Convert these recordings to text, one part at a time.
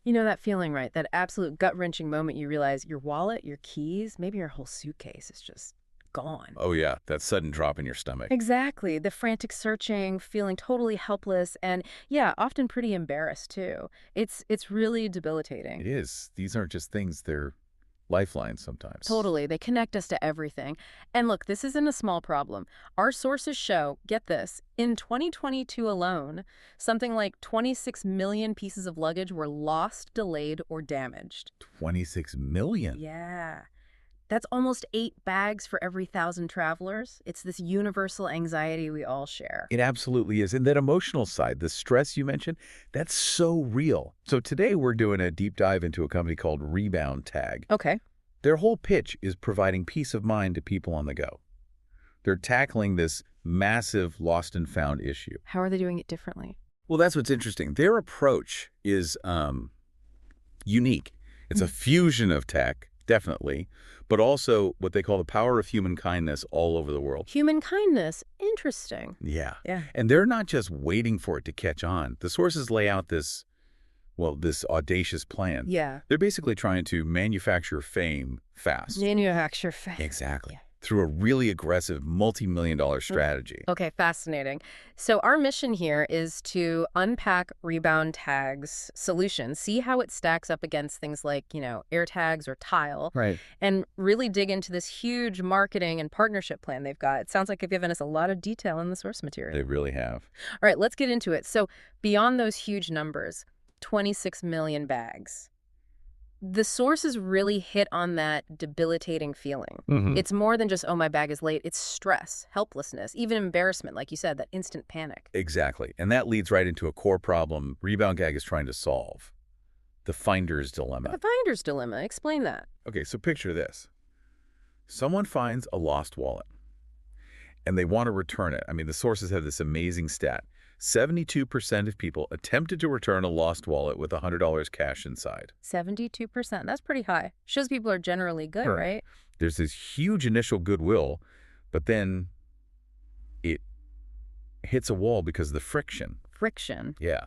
You know that feeling, right? That absolute gut-wrenching moment you realize your wallet, your keys, maybe your whole suitcase is just gone. Oh yeah, that sudden drop in your stomach. Exactly. The frantic searching, feeling totally helpless, and yeah, often pretty embarrassed too. It's really debilitating. It is. These aren't just things, they're lifelines sometimes. Totally. They connect us to everything. And look, this isn't a small problem. Our sources show, get this, in 2022 alone, something like 26 million pieces of luggage were lost, delayed, or damaged. 26 million. Yeah. That's almost 8 bags for every 1,000 travelers. It's this universal anxiety we all share. It absolutely is. And that emotional side, the stress you mentioned, that's so real. So today we're doing a deep dive into a company called ReboundTAG. Okay. Their whole pitch is providing peace of mind to people on the go. They're tackling this massive lost and found issue. How are they doing it differently? Well, that's what's interesting. Their approach is unique. It's a fusion of tech, definitely, but also what they call the power of human kindness all over the world. Human kindness. Interesting. Yeah. Yeah. And they're not just waiting for it to catch on. The sources lay out this audacious plan. Yeah. They're basically trying to manufacture fame fast. Manufacture fast. Exactly. Yeah. Through a really aggressive multi-million-dollar strategy. Okay, fascinating. So our mission here is to unpack ReboundTAG's solution, see how it stacks up against things like, AirTags or Tile, Right. and really dig into this huge marketing and partnership plan they've got. It sounds like they've given us a lot of detail in the source material. They really have. All right, let's get into it. So beyond those huge numbers, 26 million bags. The sources really hit on that debilitating feeling. It's more than just, oh, my bag is late. It's stress, helplessness, even embarrassment, like you said, that instant panic. Exactly. And that leads right into a core problem ReboundTAG is trying to solve. The finder's dilemma. The finder's dilemma. Explain that. Okay, so picture this. Someone finds a lost wallet, and they want to return it. I mean, the sources have this amazing stat. 72% of people attempted to return a lost wallet with $100 cash inside. 72%. That's pretty high. Shows people are generally good, right? There's this huge initial goodwill, but then it hits a wall because of the friction. Friction. Yeah.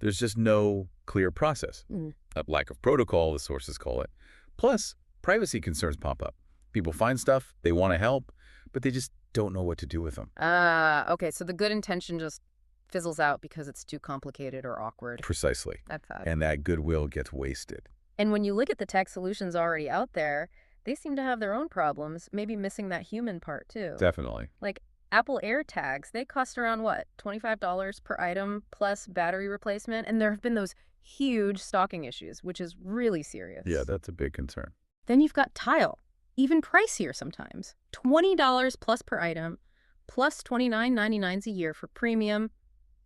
There's just no clear process. A lack of protocol, the sources call it. Plus, privacy concerns pop up. People find stuff, they want to help, but they just don't know what to do with them. Okay, so the good intention just fizzles out because it's too complicated or awkward. Precisely. That's sad. And that goodwill gets wasted. And when you look at the tech solutions already out there, they seem to have their own problems, maybe missing that human part too. Definitely. Like Apple AirTags, they cost around what, $25 per item plus battery replacement, and there have been those huge stocking issues, which is really serious. Yeah, that's a big concern. Then you've got Tile, even pricier sometimes. $20 plus per item, plus $29.99 a year for premium.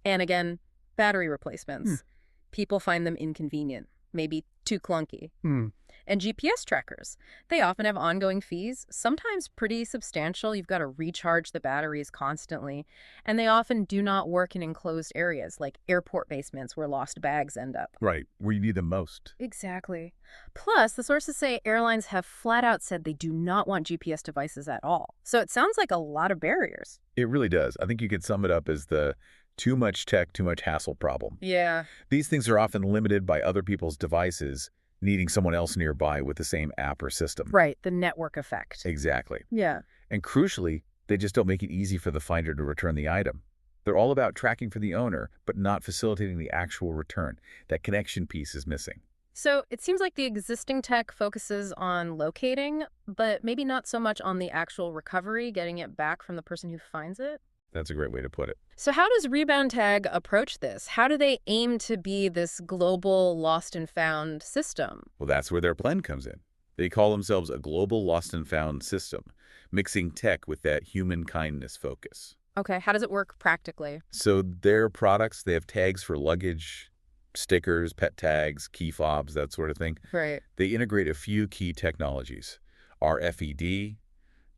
And again, battery replacements. People find them inconvenient, maybe too clunky. And GPS trackers. They often have ongoing fees, sometimes pretty substantial. You've got to recharge the batteries constantly. And they often do not work in enclosed areas like airport basements where lost bags end up. Right, where you need them most. Exactly. Plus, the sources say airlines have flat out said they do not want GPS devices at all. So it sounds like a lot of barriers. It really does. I think you could sum it up as the too much tech, too much hassle problem. Yeah. These things are often limited by other people's devices, needing someone else nearby with the same app or system. Right, the network effect. Exactly. Yeah. And crucially, they just don't make it easy for the finder to return the item. They're all about tracking for the owner, but not facilitating the actual return. That connection piece is missing. So it seems like the existing tech focuses on locating, but maybe not so much on the actual recovery, getting it back from the person who finds it. That's a great way to put it. So how does ReboundTAG approach this? How do they aim to be this global lost and found system? Well, that's where their plan comes in. They call themselves a global lost and found system, mixing tech with that human kindness focus. Okay, how does it work practically? So their products, they have tags for luggage, stickers, pet tags, key fobs, that sort of thing. Right. They integrate a few key technologies, RFID,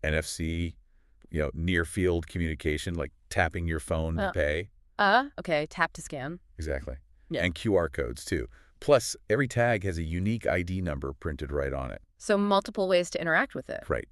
NFC, near field communication, like tapping your phone to pay. Okay, tap to scan. Exactly. Yeah. And QR codes too. Plus, every tag has a unique ID number printed right on it. So multiple ways to interact with it. Right.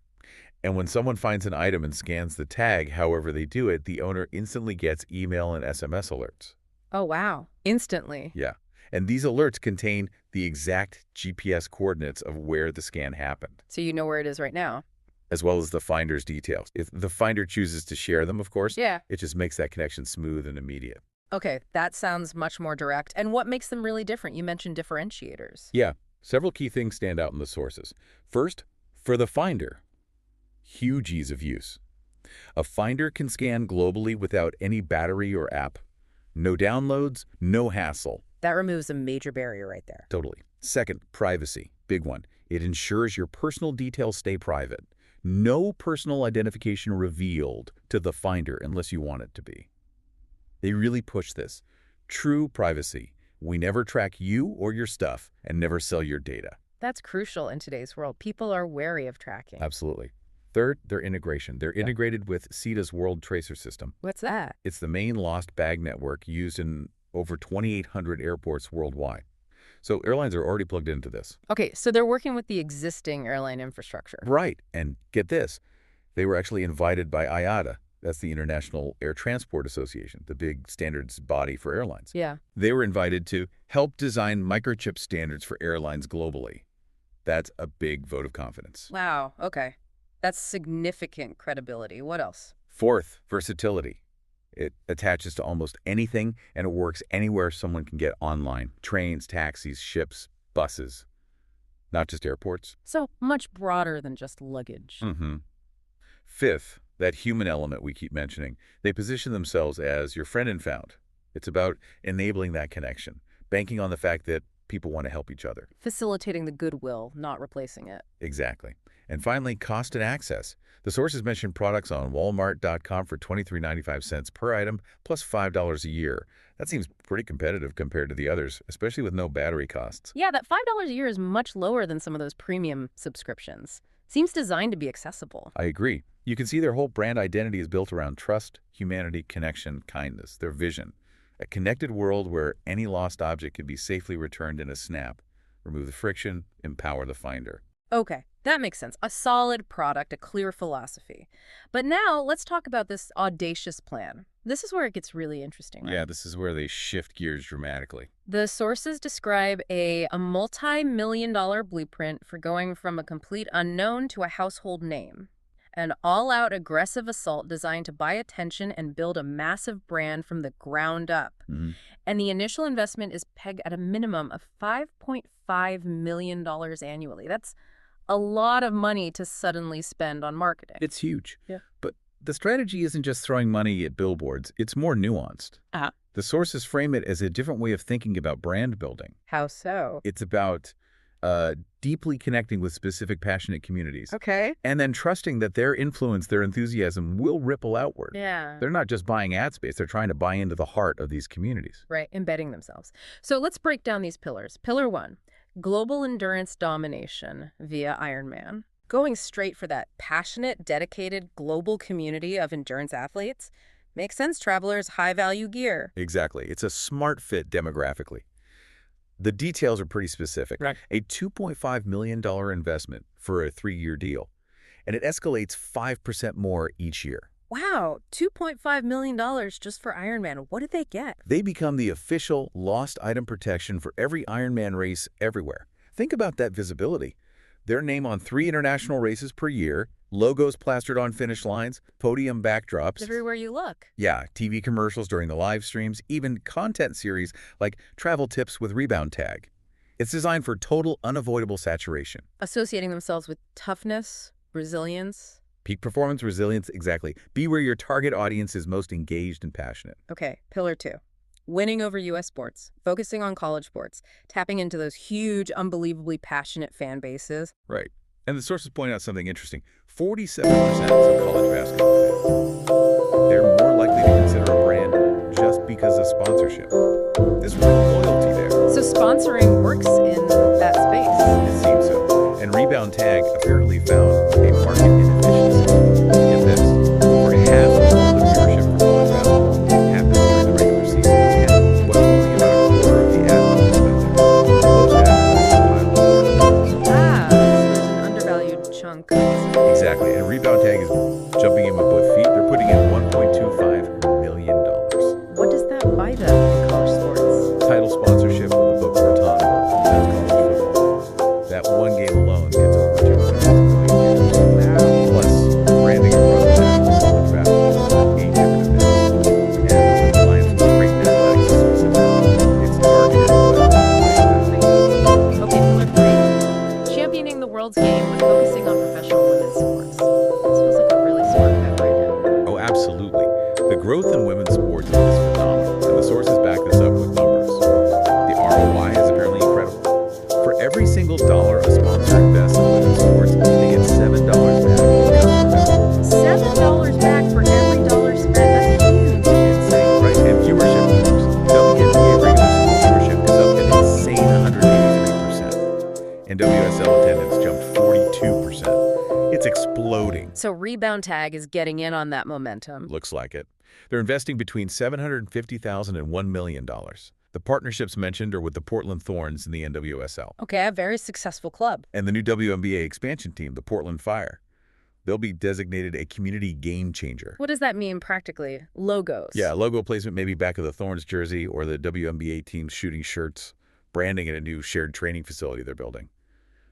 And when someone finds an item and scans the tag, however they do it, the owner instantly gets email and SMS alerts. Oh, wow. Instantly. Yeah. And these alerts contain the exact GPS coordinates of where the scan happened, So you know where it is right now. as well as the finder's details. If the finder chooses to share them, of course, Yeah. it just makes that connection smooth and immediate. Okay, that sounds much more direct. And what makes them really different? You mentioned differentiators. Yeah, several key things stand out in the sources. First, for the finder, huge ease of use. A finder can scan globally without any battery or app. No downloads, no hassle. That removes a major barrier right there. Totally. Second, privacy. Big one. It ensures your personal details stay private. No personal identification revealed to the finder unless you want it to be. They really push this. True privacy. We never track you or your stuff and never sell your data. That's crucial in today's world. People are wary of tracking. Absolutely. Third, their integration. They're integrated with CETA's World Tracer System. What's that? It's the main lost bag network used in over 2,800 airports worldwide. So airlines are already plugged into this. Okay, so they're working with the existing airline infrastructure. Right. And get this, they were actually invited by IATA. That's the International Air Transport Association, the big standards body for airlines. Yeah. They were invited to help design microchip standards for airlines globally. That's a big vote of confidence. Wow, okay. That's significant credibility. What else? Fourth, versatility. It attaches to almost anything, and it works anywhere someone can get online. Trains, taxis, ships, buses. Not just airports. So much broader than just luggage. Fifth, that human element we keep mentioning. They position themselves as your friend and found. It's about enabling that connection, banking on the fact that people want to help each other. Facilitating the goodwill, not replacing it. Exactly. And finally, cost and access. The sources mention products on Walmart.com for $23.95 per item, plus $5 a year. That seems pretty competitive compared to the others, especially with no battery costs. Yeah, that $5 a year is much lower than some of those premium subscriptions. Seems designed to be accessible. I agree. You can see their whole brand identity is built around trust, humanity, connection, kindness, their vision. A connected world where any lost object can be safely returned in a snap. Remove the friction, empower the finder. Okay, that makes sense. A solid product, a clear philosophy. But now let's talk about this audacious plan. This is where it gets really interesting, right? Yeah, this is where they shift gears dramatically. The sources describe a multi-million-dollar blueprint for going from a complete unknown to a household name. An all-out aggressive assault designed to buy attention and build a massive brand from the ground up. And the initial investment is pegged at a minimum of $5.5 million annually. That's a lot of money to suddenly spend on marketing. It's huge. Yeah. But the strategy isn't just throwing money at billboards. It's more nuanced. The sources frame it as a different way of thinking about brand building. How so? It's about deeply connecting with specific passionate communities. Okay. And then trusting that their influence, their enthusiasm will ripple outward. Yeah. They're not just buying ad space. They're trying to buy into the heart of these communities. Right, embedding themselves. So let's break down these pillars. Pillar 1, global endurance domination via Ironman. Going straight for that passionate, dedicated global community of endurance athletes makes sense, travelers, high-value gear. Exactly. It's a smart fit demographically. The details are pretty specific. Right. A $2.5 million investment for a 3-year deal. And it escalates 5% more each year. Wow, $2.5 million just for Ironman. What did they get? They become the official lost item protection for every Ironman race everywhere. Think about that visibility. Their name on 3 international races per year, logos plastered on finish lines, podium backdrops. Everywhere you look. Yeah, TV commercials during the live streams, even content series like travel tips with ReboundTAG. It's designed for total unavoidable saturation. Associating themselves with toughness, resilience. Peak performance, resilience, exactly. Be where your target audience is most engaged and passionate. Okay, pillar 2. Winning over U.S. sports, focusing on college sports, tapping into those huge, unbelievably passionate fan bases. Right. And the sources point out something interesting. 47% of college basketball fans, they're more likely to consider a brand just because of sponsorship. There's real loyalty there. So sponsoring works in that space. It seems so. And ReboundTAG apparently found a market inefficiency. Get this. For half of all the viewership for college basketball happens during the regular season. And what's only about a quarter of the ad money spent there. Most advertisers pile up. There's an undervalued chunk. Exactly. And ReboundTAG is jumping in with both feet. They're putting in $1.25 million. What does that buy them in college sports? Title sponsorship of the book world's game when focusing on professional women's sports. This feels like a really smart bet right now. Oh, absolutely. The growth in women's sports is phenomenal, and the sources back this up with numbers. The ROI is apparently incredible. For every single dollar a sponsor invests in women's sports, they get $7 back in customer value. $7 back for every dollar spent. That's huge. Insane, right? And viewership numbers. WNBA regular season viewership is up an insane 183%. And WSL attendance jumped 42%. It's exploding. So ReboundTAG is getting in on that momentum. Looks like it. They're investing between $750,000 and $1 million. The partnerships mentioned are with the Portland Thorns and the NWSL. Okay, a very successful club. And the new WNBA expansion team, the Portland Fire. They'll be designated a community game changer. What does that mean practically? Logos? Yeah, logo placement maybe back of the Thorns jersey or the WNBA team's shooting shirts, branding at a new shared training facility they're building.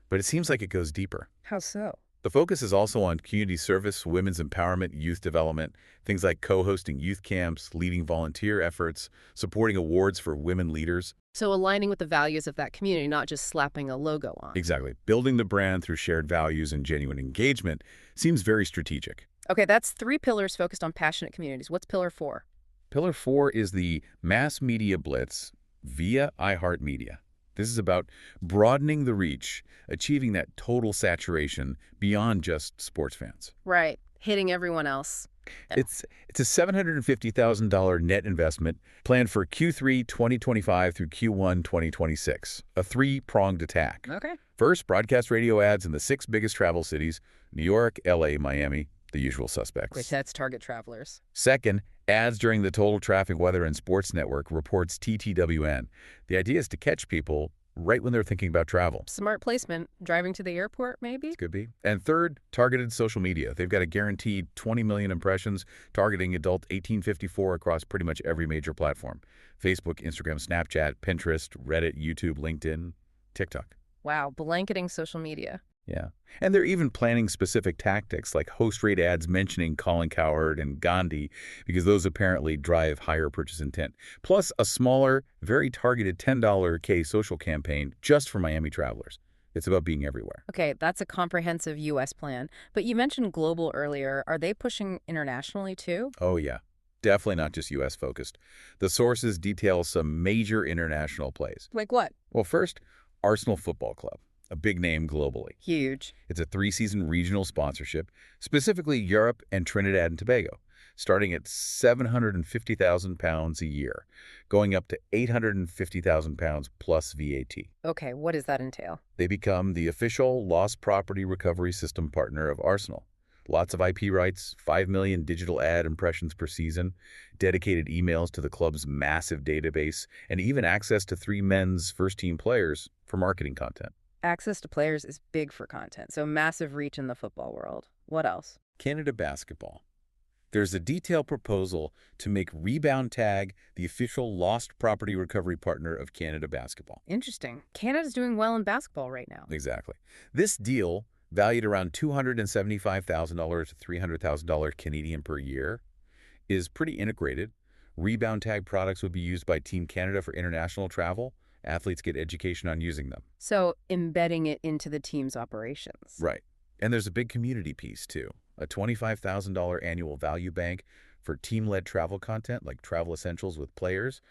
But it seems like it goes deeper. How so? The focus is also on community service, women's empowerment, youth development, things like co-hosting youth camps, leading volunteer efforts, supporting awards for women leaders. So aligning with the values of that community, not just slapping a logo on. Exactly. Building the brand through shared values and genuine engagement seems very strategic. Okay, that's 3 pillars focused on passionate communities. What's pillar 4? Pillar 4 is the mass media blitz via iHeartMedia. This is about broadening the reach, achieving that total saturation beyond just sports fans. Right, hitting everyone else. It's a $750,000 net investment planned for Q3 2025 through Q1 2026, a 3-pronged attack. Okay. First, broadcast radio ads in the 6 biggest travel cities, New York, LA, Miami, the usual suspects. Wait, that's target travelers. Second, ads during the Total Traffic Weather and Sports Network, reports TTWN. The idea is to catch people right when they're thinking about travel. Smart placement. Driving to the airport, maybe? Could be. And third, targeted social media. They've got a guaranteed 20 million impressions targeting adult 1854 across pretty much every major platform. Facebook, Instagram, Snapchat, Pinterest, Reddit, YouTube, LinkedIn, TikTok. Wow, blanketing social media. Yeah. And they're even planning specific tactics like host rate ads mentioning Colin Cowherd and Gandhi because those apparently drive higher purchase intent. Plus a smaller, very targeted $10 K social campaign just for Miami travelers. It's about being everywhere. Okay, that's a comprehensive U.S. plan. But you mentioned global earlier. Are they pushing internationally too? Oh, yeah. Definitely not just U.S. focused. The sources detail some major international plays. Like what? Well, first, Arsenal Football Club. A big name globally. Huge. It's a 3-season regional sponsorship, specifically Europe and Trinidad and Tobago, starting at £750,000 a year, going up to £850,000 plus VAT. Okay, what does that entail? They become the official lost property recovery system partner of Arsenal. Lots of IP rights, 5 million digital ad impressions per season, dedicated emails to the club's massive database, and even access to 3 men's first-team players for marketing content. Access to players is big for content, so massive reach in the football world. What else? Canada basketball. There's a detailed proposal to make ReboundTAG the official lost property recovery partner of Canada basketball. Interesting. Canada's doing well in basketball right now. Exactly. This deal, valued around $275,000 to $300,000 Canadian per year, is pretty integrated. ReboundTAG products would be used by Team Canada for international travel. Athletes get education on using them. So embedding it into the team's operations. Right. And there's a big community piece, too. A $25,000 annual value bank for team-led travel content like travel essentials with players.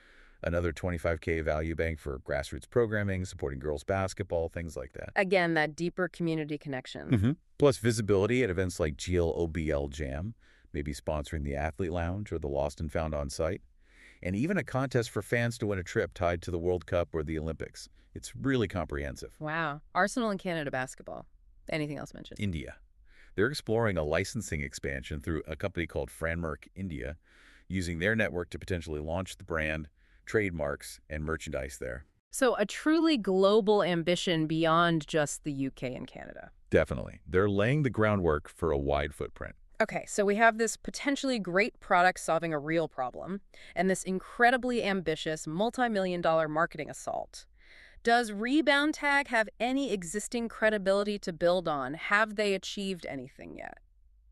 Another $25K value bank for grassroots programming, supporting girls basketball, things like that. Again, that deeper community connection. Plus visibility at events like GLOBL Jam, maybe sponsoring the Athlete Lounge or the Lost and Found on site. And even a contest for fans to win a trip tied to the World Cup or the Olympics. It's really comprehensive. Wow. Arsenal and Canada basketball. Anything else mentioned? India. They're exploring a licensing expansion through a company called Franmark India, using their network to potentially launch the brand, trademarks, and merchandise there. So a truly global ambition beyond just the UK and Canada. Definitely. They're laying the groundwork for a wide footprint. Okay, so we have this potentially great product solving a real problem, and this incredibly ambitious multi-million-dollar marketing assault. Does ReboundTAG have any existing credibility to build on? Have they achieved anything yet?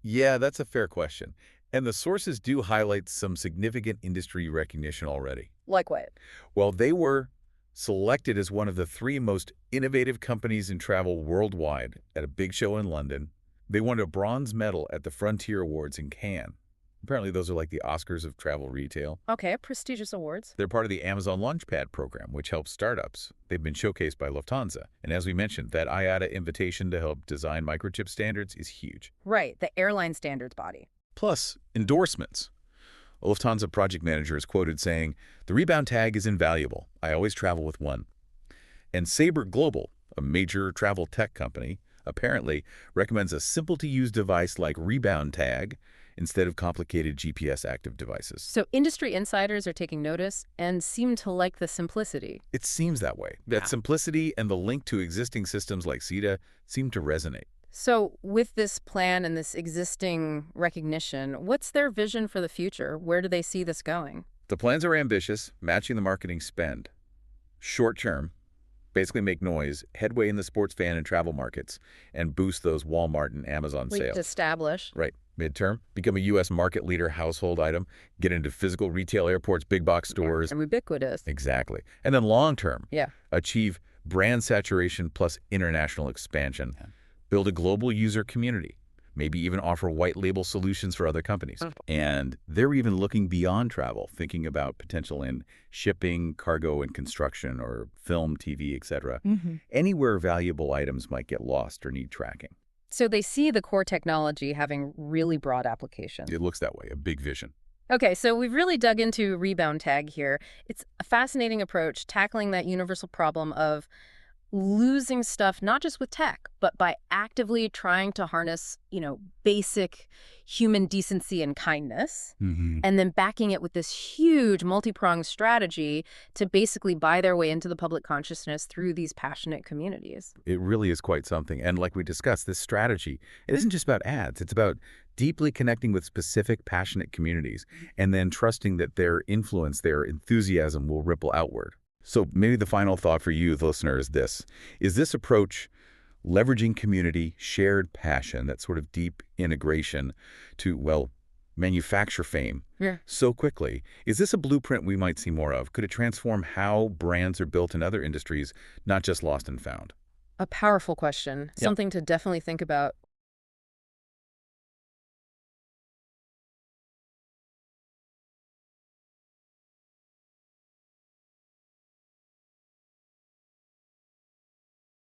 Yeah, that's a fair question. And the sources do highlight some significant industry recognition already. Like what? Well, they were Selected as one of the 3 most innovative companies in travel worldwide at a big show in London. They won a bronze medal at the Frontier Awards in Cannes. Apparently, those are like the Oscars of travel retail. Okay, prestigious awards. They're part of the Amazon Launchpad program, which helps startups. They've been showcased by Lufthansa. And as we mentioned, that IATA invitation to help design microchip standards is huge. Right, the airline standards body. Plus, endorsements. A Lufthansa project manager is quoted saying, "The ReboundTAG is invaluable. I always travel with one." And Sabre Global, a major travel tech company, apparently recommends a simple-to-use device like ReboundTAG instead of complicated GPS active devices. So industry insiders are taking notice and seem to like the simplicity. It seems that way. That simplicity and the link to existing systems like CETA seem to resonate. So with this plan and this existing recognition, what's their vision for the future? Where do they see this going? The plans are ambitious, matching the marketing spend. Short term, basically make noise, headway in the sports fan and travel markets, and boost those Walmart and Amazon sales. To establish. Right. Midterm, become a U.S. market leader household item, get into physical retail airports, big box stores. And ubiquitous. Exactly. And then long term, Yeah. achieve brand saturation plus international expansion. Yeah. Build a global user community. Maybe even offer white label solutions for other companies. And they're even looking beyond travel, thinking about potential in shipping, cargo and construction, or film, TV, etc. Anywhere valuable items might get lost or need tracking. So they see the core technology having really broad applications. It looks that way, a big vision. Okay, so we've really dug into ReboundTAG here. It's a fascinating approach, tackling that universal problem of losing stuff, not just with tech, but by actively trying to harness, basic human decency and kindness, and then backing it with this huge multi-pronged strategy to basically buy their way into the public consciousness through these passionate communities. It really is quite something. And like we discussed, this strategy, it isn't just about ads. It's about deeply connecting with specific passionate communities and then trusting that their influence, their enthusiasm will ripple outward. So maybe the final thought for you, the listener, is this. Is this approach leveraging community, shared passion, that sort of deep integration to, manufacture fame so quickly? Is this a blueprint we might see more of? Could it transform how brands are built in other industries, not just lost and found? A powerful question, something to definitely think about